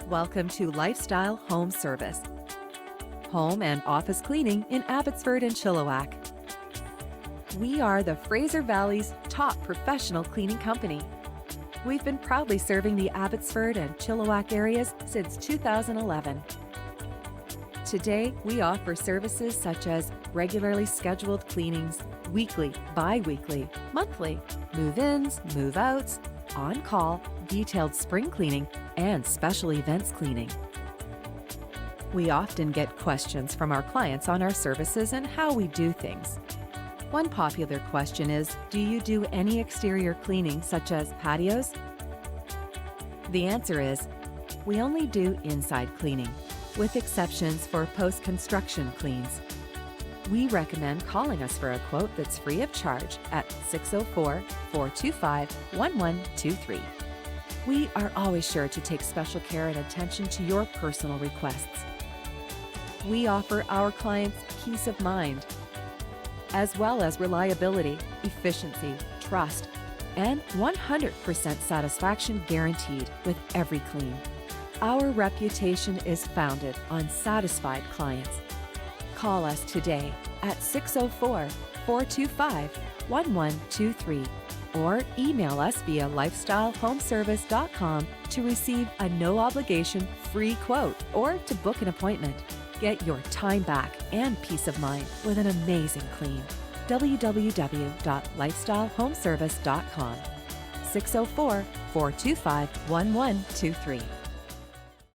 Welcome to Lifestyle Home Service. Home and office cleaning in Abbotsford and Chilliwack. We are the Fraser Valley's top professional cleaning company. We've been proudly serving the Abbotsford and Chilliwack areas since 2011. Today, we offer services such as regularly scheduled cleanings, weekly, bi-weekly, monthly, move-ins, move-outs, on-call, detailed spring cleaning, and special events cleaning. We often get questions from our clients on our services and how we do things. One popular question is, do you do any exterior cleaning such as patios? The answer is, we only do inside cleaning, with exceptions for post-construction cleans. We recommend calling us for a quote that's free of charge at 604-425-1123. We are always sure to take special care and attention to your personal requests. We offer our clients peace of mind, as well as reliability, efficiency, trust, and 100% satisfaction guaranteed with every clean. Our reputation is founded on satisfied clients. Call us today at 604-425-1123 or email us via lifestylehomeservice.com to receive a no-obligation free quote or to book an appointment. Get your time back and peace of mind with an amazing clean. www.lifestylehomeservice.com 604-425-1123